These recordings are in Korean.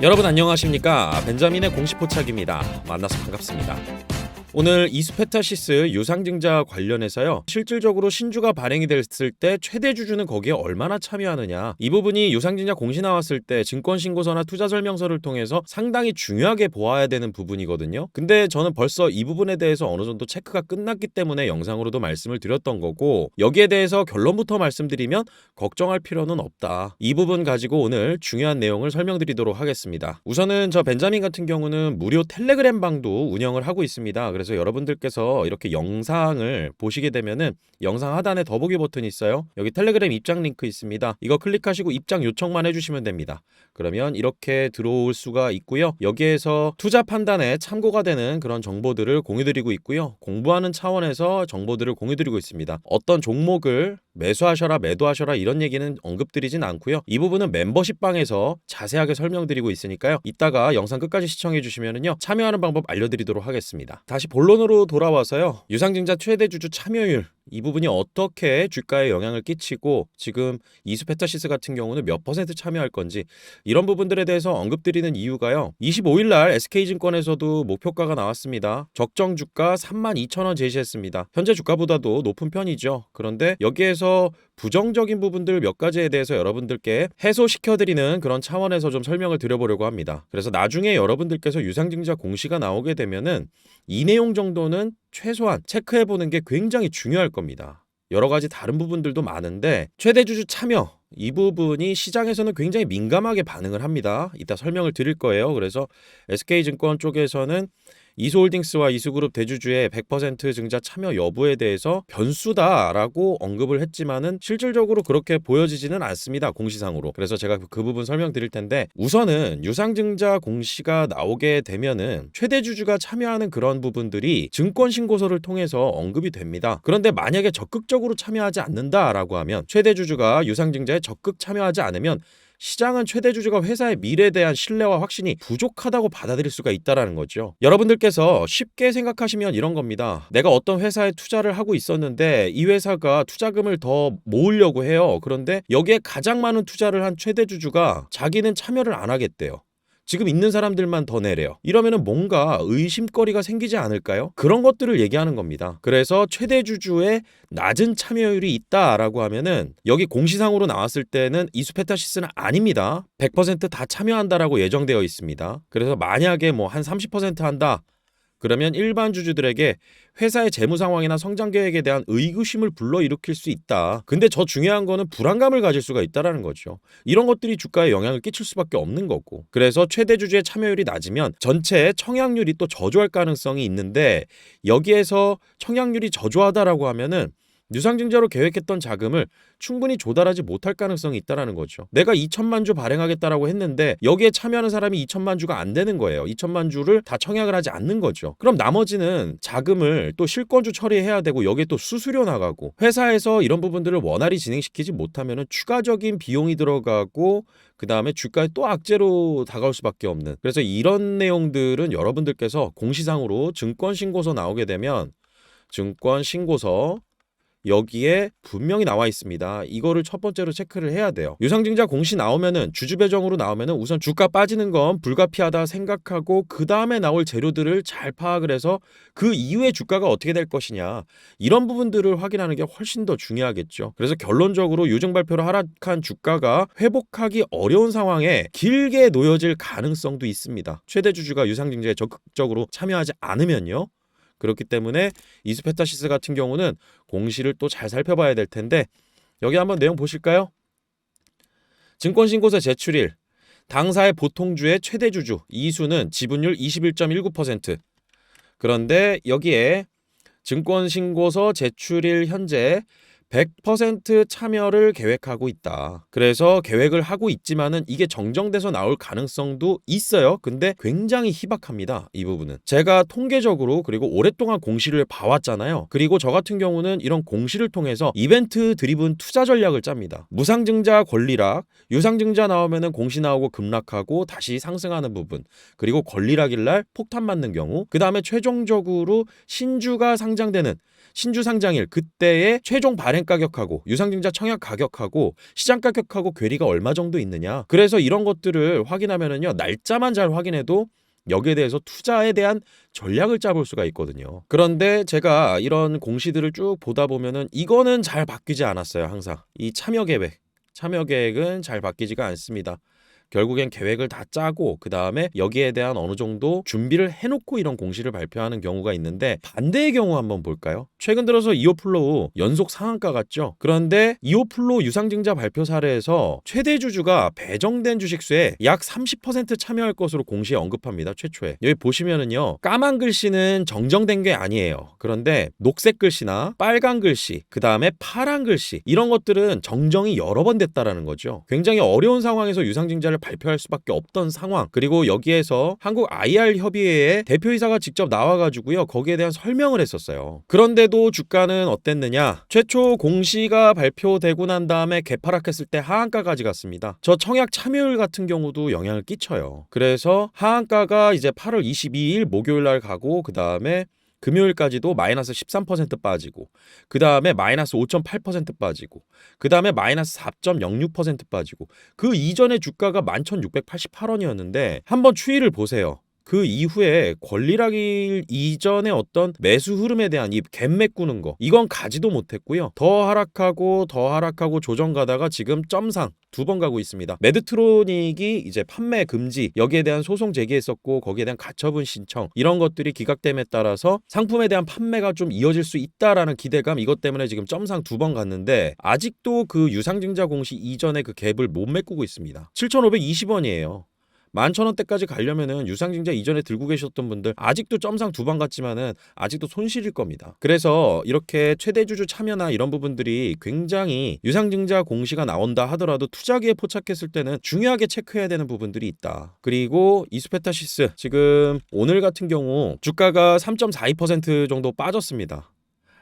여러분 안녕하십니까? 벤자민의 공식 포착입니다. 만나서 반갑습니다. 오늘 이스페타시스 유상증자 관련해서요, 실질적으로 신주가 발행이 됐을 때 최대 주주는 거기에 얼마나 참여하느냐, 이 부분이 유상증자 공시 나왔을 때 증권신고서나 투자설명서를 통해서 상당히 중요하게 보아야 되는 부분이거든요. 근데 저는 벌써 이 부분에 대해서 어느 정도 체크가 끝났기 때문에 영상으로도 말씀을 드렸던 거고, 여기에 대해서 결론부터 말씀드리면 걱정할 필요는 없다. 이 부분 가지고 오늘 중요한 내용을 설명드리도록 하겠습니다. 우선은 저 벤자민 같은 경우는 무료 텔레그램 방도 운영을 하고 있습니다. 그래서 여러분들께서 이렇게 영상을 보시게 되면은 영상 하단에 더보기 버튼이 있어요. 여기 텔레그램 입장 링크 있습니다. 이거 클릭하시고 입장 요청만 해주시면 됩니다. 그러면 이렇게 들어올 수가 있고요. 여기에서 투자 판단에 참고가 되는 그런 정보들을 공유드리고 있고요. 공부하는 차원에서 정보들을 공유드리고 있습니다. 어떤 종목을 매수하셔라 매도하셔라 이런 얘기는 언급드리진 않고요. 이 부분은 멤버십 방에서 자세하게 설명드리고 있으니까요. 이따가 영상 끝까지 시청해 주시면은요, 참여하는 방법 알려드리도록 하겠습니다. 다시 본론으로 돌아와서요, 유상증자 최대 주주 참여율, 이 부분이 어떻게 주가에 영향을 끼치고 지금 이스페타시스 같은 경우는 몇 퍼센트 참여할 건지, 이런 부분들에 대해서 언급드리는 이유가요, 25일날 SK증권에서도 목표가가 나왔습니다. 적정 주가 32,000원 제시했습니다. 현재 주가보다도 높은 편이죠. 그런데 여기에서 부정적인 부분들 몇 가지에 대해서 여러분들께 해소시켜드리는 그런 차원에서 좀 설명을 드려보려고 합니다. 그래서 나중에 여러분들께서 유상증자 공시가 나오게 되면은 이 내용 정도는 최소한 체크해보는 게 굉장히 중요할 겁니다. 여러 가지 다른 부분들도 많은데 최대 주주 참여, 이 부분이 시장에서는 굉장히 민감하게 반응을 합니다. 이따 설명을 드릴 거예요. 그래서 SK증권 쪽에서는 이수홀딩스와 이수그룹 대주주의 100% 증자 참여 여부에 대해서 변수다라고 언급을 했지만은 실질적으로 그렇게 보여지지는 않습니다, 공시상으로. 그래서 제가 그 부분 설명드릴 텐데, 우선은 유상증자 공시가 나오게 되면은 최대 주주가 참여하는 그런 부분들이 증권신고서를 통해서 언급이 됩니다. 그런데 만약에 적극적으로 참여하지 않는다라고 하면, 최대 주주가 유상증자에 적극 참여하지 않으면 시장은 최대 주주가 회사의 미래에 대한 신뢰와 확신이 부족하다고 받아들일 수가 있다는 거죠. 여러분들께서 쉽게 생각하시면 이런 겁니다. 내가 어떤 회사에 투자를 하고 있었는데 이 회사가 투자금을 더 모으려고 해요. 그런데 여기에 가장 많은 투자를 한 최대 주주가 자기는 참여를 안 하겠대요. 지금 있는 사람들만 더 내래요. 이러면은 뭔가 의심거리가 생기지 않을까요? 그런 것들을 얘기하는 겁니다. 그래서 최대 주주의 낮은 참여율이 있다라고 하면은, 여기 공시상으로 나왔을 때는 이스페타시스는 아닙니다. 100%다 참여한다라고 예정되어 있습니다. 그래서 만약에 뭐 한 30% 한다, 그러면 일반 주주들에게 회사의 재무 상황이나 성장 계획에 대한 의구심을 불러일으킬 수 있다. 근데 저 중요한 거는 불안감을 가질 수가 있다라는 거죠. 이런 것들이 주가에 영향을 끼칠 수밖에 없는 거고. 그래서 최대 주주의 참여율이 낮으면 전체의 청약률이 또 저조할 가능성이 있는데, 여기에서 청약률이 저조하다라고 하면은 유상증자로 계획했던 자금을 충분히 조달하지 못할 가능성이 있다는 거죠. 내가 2천만 주 발행하겠다라고 했는데 여기에 참여하는 사람이 2천만 주가 안 되는 거예요. 2천만 주를 다 청약을 하지 않는 거죠. 그럼 나머지는 자금을 또 실권주 처리해야 되고, 여기에 또 수수료 나가고, 회사에서 이런 부분들을 원활히 진행시키지 못하면 추가적인 비용이 들어가고, 그 다음에 주가에 또 악재로 다가올 수밖에 없는. 그래서 이런 내용들은 여러분들께서 공시상으로 증권신고서 나오게 되면, 증권신고서 여기에 분명히 나와 있습니다. 이거를 첫 번째로 체크를 해야 돼요. 유상증자 공시 나오면은, 주주 배정으로 나오면은 우선 주가 빠지는 건 불가피하다 생각하고, 그 다음에 나올 재료들을 잘 파악을 해서 그 이후에 주가가 어떻게 될 것이냐, 이런 부분들을 확인하는 게 훨씬 더 중요하겠죠. 그래서 결론적으로 유증 발표로 하락한 주가가 회복하기 어려운 상황에 길게 놓여질 가능성도 있습니다. 최대 주주가 유상증자에 적극적으로 참여하지 않으면요. 그렇기 때문에 이스페타시스 같은 경우는 공시를 또 잘 살펴봐야 될 텐데, 여기 한번 내용 보실까요? 증권신고서 제출일, 당사의 보통주의 최대 주주 이수는 지분율 21.19%. 그런데 여기에 증권신고서 제출일 현재 100% 참여를 계획하고 있다. 그래서 계획을 하고 있지만은 이게 정정돼서 나올 가능성도 있어요. 근데 굉장히 희박합니다, 이 부분은. 제가 통계적으로 그리고 오랫동안 공시를 봐왔잖아요. 그리고 저 같은 경우는 이런 공시를 통해서 이벤트 드리븐 투자 전략을 짭니다. 무상증자 권리락, 유상증자 나오면은 공시 나오고 급락하고 다시 상승하는 부분, 그리고 권리락일날 폭탄 맞는 경우, 그 다음에 최종적으로 신주가 상장되는 신주 상장일 그때의 최종 발행 가격하고 유상증자 청약 가격하고 시장 가격하고 괴리가 얼마 정도 있느냐. 그래서 이런 것들을 확인하면은요, 날짜만 잘 확인해도 여기에 대해서 투자에 대한 전략을 짜볼 수가 있거든요. 그런데 제가 이런 공시들을 쭉 보다 보면은 이거는 잘 바뀌지 않았어요. 항상 이 참여 계획은 잘 바뀌지가 않습니다. 결국엔 계획을 다 짜고 그 다음에 여기에 대한 어느 정도 준비를 해놓고 이런 공시를 발표하는 경우가 있는데, 반대의 경우 한번 볼까요? 최근 들어서 이오플로우 연속 상한가 갔죠. 그런데 이오플로우 유상증자 발표 사례에서 최대 주주가 배정된 주식수의 약 30% 참여할 것으로 공시에 언급합니다. 최초에. 여기 보시면은요, 까만 글씨는 정정된 게 아니에요. 그런데 녹색 글씨나 빨간 글씨, 그 다음에 파란 글씨, 이런 것들은 정정이 여러 번 됐다라는 거죠. 굉장히 어려운 상황에서 유상증자를 발표할 수밖에 없던 상황. 그리고 여기에서 한국 IR 협의회의 대표이사가 직접 나와가지고요, 거기에 대한 설명을 했었어요. 그런데도 주가는 어땠느냐? 최초 공시가 발표되고 난 다음에 개파락했을 때 하한가까지 갔습니다. 저 청약 참여율 같은 경우도 영향을 끼쳐요. 그래서 하한가가 이제 8월 22일 목요일 날 가고, 그 다음에 금요일까지도 마이너스 13% 빠지고, 그 다음에 마이너스 5.8% 빠지고, 그 다음에 마이너스 4.06% 빠지고, 그 이전에 주가가 11,688원이었는데 한번 추이를 보세요. 그 이후에 권리락일 이전의 어떤 매수 흐름에 대한 이 갭 메꾸는 거, 이건 가지도 못했고요. 더 하락하고 조정 가다가 지금 점상 2번 가고 있습니다. 매드트로닉이 이제 판매 금지, 여기에 대한 소송 제기했었고 거기에 대한 가처분 신청, 이런 것들이 기각됨에 따라서 상품에 대한 판매가 좀 이어질 수 있다라는 기대감, 이것 때문에 지금 점상 2번 갔는데 아직도 그 유상증자 공시 이전의 그 갭을 못 메꾸고 있습니다. 7,520원이에요. 11,000원대까지 가려면은 유상증자 이전에 들고 계셨던 분들 아직도 점상 2번 갔지만은 아직도 손실일 겁니다. 그래서 이렇게 최대주주 참여나 이런 부분들이 굉장히 유상증자 공시가 나온다 하더라도 투자기에 포착했을 때는 중요하게 체크해야 되는 부분들이 있다. 그리고 이스페타시스 지금 오늘 같은 경우 주가가 3.42% 정도 빠졌습니다.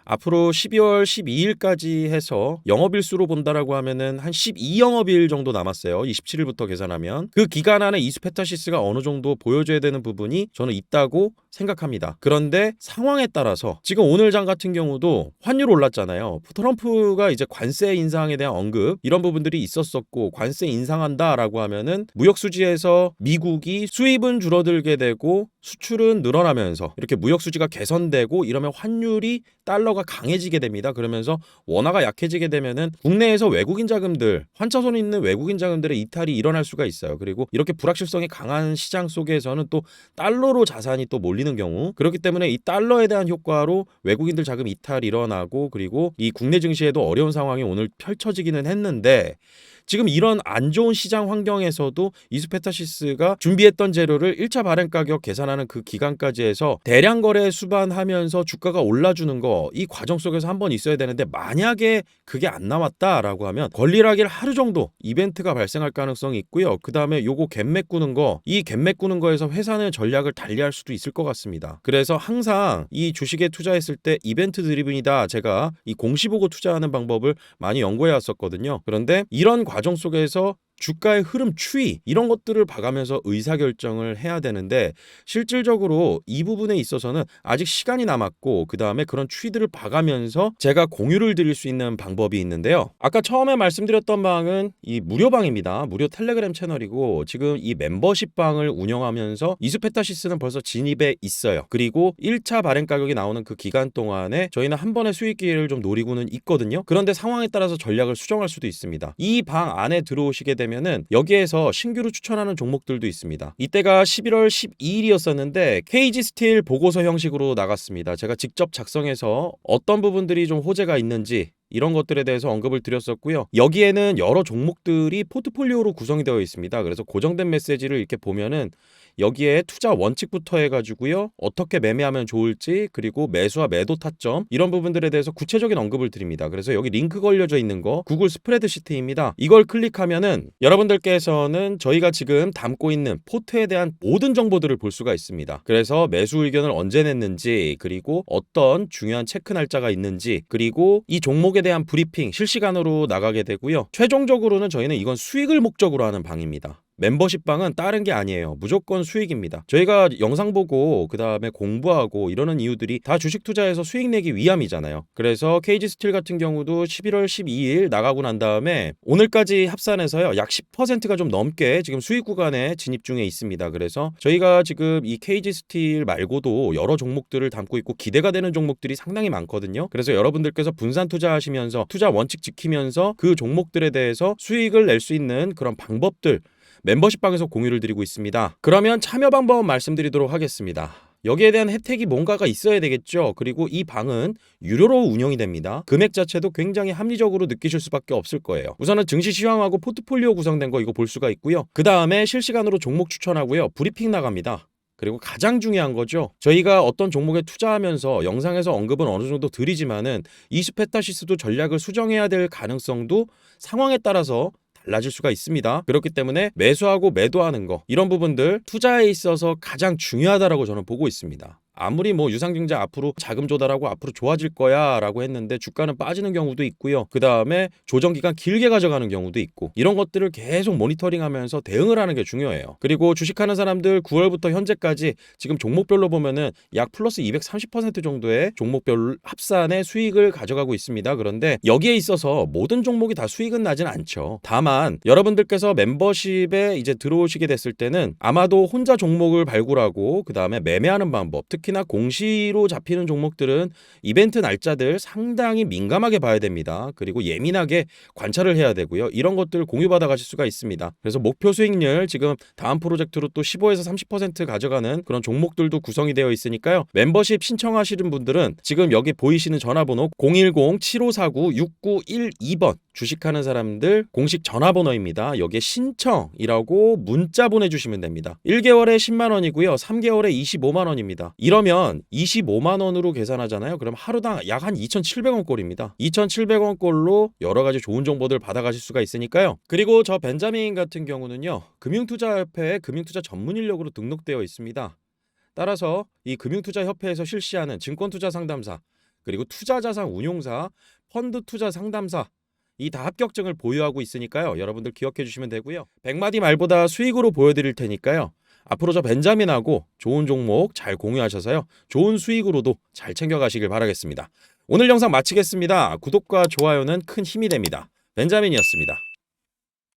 앞으로 12월 12일까지 해서 영업일수로 본다라고 하면은 한 12영업일 정도 남았어요. 27일부터 계산하면 그 기간 안에 이스페타시스가 어느 정도 보여줘야 되는 부분이 저는 있다고 생각합니다. 그런데 상황에 따라서 지금 오늘 장 같은 경우도 환율 올랐잖아요. 트럼프가 이제 관세 인상에 대한 언급, 이런 부분들이 있었었고, 관세 인상한다라고 하면은 무역 수지에서 미국이 수입은 줄어들게 되고 수출은 늘어나면서 이렇게 무역 수지가 개선되고 이러면 환율이 달러가 강해지게 됩니다. 그러면서 원화가 약해지게 되면은 국내에서 외국인 자금들, 환차손 있는 외국인 자금들의 이탈이 일어날 수가 있어요. 그리고 이렇게 불확실성이 강한 시장 속에서는 또 달러로 자산이 또 몰리는 경우, 그렇기 때문에 이 달러에 대한 효과로 외국인들 자금 이탈이 일어나고, 그리고 이 국내 증시에도 어려운 상황이 오늘 펼쳐지기는 했는데, 지금 이런 안 좋은 시장 환경에서도 이스페타시스가 준비했던 재료를 1차 발행 가격 계산하는 그 기간까지 해서 대량 거래 수반하면서 주가가 올라주는 거, 이 과정 속에서 한번 있어야 되는데, 만약에 그게 안 나왔다라고 하면 권리락일 하루 정도 이벤트가 발생할 가능성이 있고요. 그 다음에 요거 갭 메꾸는 거, 이 갭 메꾸는 거에서 회사는 전략을 달리할 수도 있을 것 같습니다. 그래서 항상 이 주식에 투자했을 때 이벤트 드리븐이다, 제가 이 공시 보고 투자하는 방법을 많이 연구해 왔었거든요. 그런데 이런 과정 속에서 주가의 흐름 추이, 이런 것들을 봐가면서 의사결정을 해야 되는데, 실질적으로 이 부분에 있어서는 아직 시간이 남았고, 그 다음에 그런 추이들을 봐가면서 제가 공유를 드릴 수 있는 방법이 있는데요. 아까 처음에 말씀드렸던 방은 이 무료방입니다. 무료 텔레그램 채널이고, 지금 이 멤버십 방을 운영하면서 이스페타시스는 벌써 진입에 있어요. 그리고 1차 발행 가격이 나오는 그 기간 동안에 저희는 한 번의 수익 기회를 좀 노리고는 있거든요. 그런데 상황에 따라서 전략을 수정할 수도 있습니다. 이 방 안에 들어오시게 되면은 여기에서 신규로 추천하는 종목들도 있습니다. 이때가 11월 12일이었었는데 KG 스틸 보고서 형식으로 나갔습니다. 제가 직접 작성해서 어떤 부분들이 좀 호재가 있는지 이런 것들에 대해서 언급을 드렸었고요. 여기에는 여러 종목들이 포트폴리오로 구성이 되어 있습니다. 그래서 고정된 메시지를 이렇게 보면은 여기에 투자 원칙부터 해가지고요, 어떻게 매매하면 좋을지, 그리고 매수와 매도 타점, 이런 부분들에 대해서 구체적인 언급을 드립니다. 그래서 여기 링크 걸려져 있는 거 구글 스프레드시트입니다. 이걸 클릭하면은 여러분들께서는 저희가 지금 담고 있는 포트에 대한 모든 정보들을 볼 수가 있습니다. 그래서 매수 의견을 언제 냈는지, 그리고 어떤 중요한 체크 날짜가 있는지, 그리고 이 종목에 대한 브리핑 실시간으로 나가게 되고요. 최종적으로는 저희는 이건 수익을 목적으로 하는 방입니다. 멤버십방은 다른 게 아니에요. 무조건 수익입니다. 저희가 영상 보고 그 다음에 공부하고 이러는 이유들이 다 주식 투자해서 수익 내기 위함이잖아요. 그래서 KG 스틸 같은 경우도 11월 12일 나가고 난 다음에 오늘까지 합산해서요 약 10%가 좀 넘게 지금 수익 구간에 진입 중에 있습니다. 그래서 저희가 지금 이 KG 스틸 말고도 여러 종목들을 담고 있고 기대가 되는 종목들이 상당히 많거든요. 그래서 여러분들께서 분산 투자하시면서 투자 원칙 지키면서 그 종목들에 대해서 수익을 낼 수 있는 그런 방법들 멤버십방에서 공유를 드리고 있습니다. 그러면 참여 방법 말씀드리도록 하겠습니다. 여기에 대한 혜택이 뭔가가 있어야 되겠죠. 그리고 이 방은 유료로 운영이 됩니다. 금액 자체도 굉장히 합리적으로 느끼실 수밖에 없을 거예요. 우선은 증시 시황하고 포트폴리오 구성된 거 이거 볼 수가 있고요. 그 다음에 실시간으로 종목 추천하고요. 브리핑 나갑니다. 그리고 가장 중요한 거죠. 저희가 어떤 종목에 투자하면서 영상에서 언급은 어느 정도 드리지만은 이스페타시스도 전략을 수정해야 될 가능성도 상황에 따라서 달라질 수가 있습니다. 그렇기 때문에 매수하고 매도하는 거 이런 부분들 투자에 있어서 가장 중요하다라고 저는 보고 있습니다. 아무리 뭐 유상증자 앞으로 자금 조달하고 앞으로 좋아질 거야 라고 했는데 주가는 빠지는 경우도 있고요. 그 다음에 조정기간 길게 가져가는 경우도 있고 이런 것들을 계속 모니터링하면서 대응을 하는 게 중요해요. 그리고 주식하는 사람들 9월부터 현재까지 지금 종목별로 보면은 약 플러스 230% 정도의 종목별 합산의 수익을 가져가고 있습니다. 그런데 여기에 있어서 모든 종목이 다 수익은 나진 않죠. 다만 여러분들께서 멤버십에 이제 들어오시게 됐을 때는 아마도 혼자 종목을 발굴하고 그 다음에 매매하는 방법 특히나 공시로 잡히는 종목들은 이벤트 날짜들 상당히 민감하게 봐야 됩니다. 그리고 예민하게 관찰을 해야 되고요. 이런 것들 공유받아 가실 수가 있습니다. 그래서 목표 수익률 지금 다음 프로젝트로 또 15에서 30% 가져가는 그런 종목들도 구성이 되어 있으니까요. 멤버십 신청하시는 분들은 지금 여기 보이시는 전화번호 010-7549-6912번 주식하는 사람들 공식 전화번호입니다. 여기에 신청이라고 문자 보내주시면 됩니다. 1개월에 10만 원이고요. 3개월에 25만 원입니다. 이러면 25만 원으로 계산하잖아요. 그럼 하루당 약 한 2,700원 꼴입니다. 2,700원 꼴로 여러 가지 좋은 정보들 받아가실 수가 있으니까요. 그리고 저 벤자민 같은 경우는요. 금융투자협회에 금융투자 전문 인력으로 등록되어 있습니다. 따라서 이 금융투자협회에서 실시하는 증권투자 상담사 그리고 투자자산 운용사, 펀드 투자 상담사 이 다 합격증을 보유하고 있으니까요. 여러분들 기억해 주시면 되고요. 100마디 말보다 수익으로 보여드릴 테니까요. 앞으로 저 벤자민하고 좋은 종목 잘 공유하셔서요. 좋은 수익으로도 잘 챙겨가시길 바라겠습니다. 오늘 영상 마치겠습니다. 구독과 좋아요는 큰 힘이 됩니다. 벤자민이었습니다.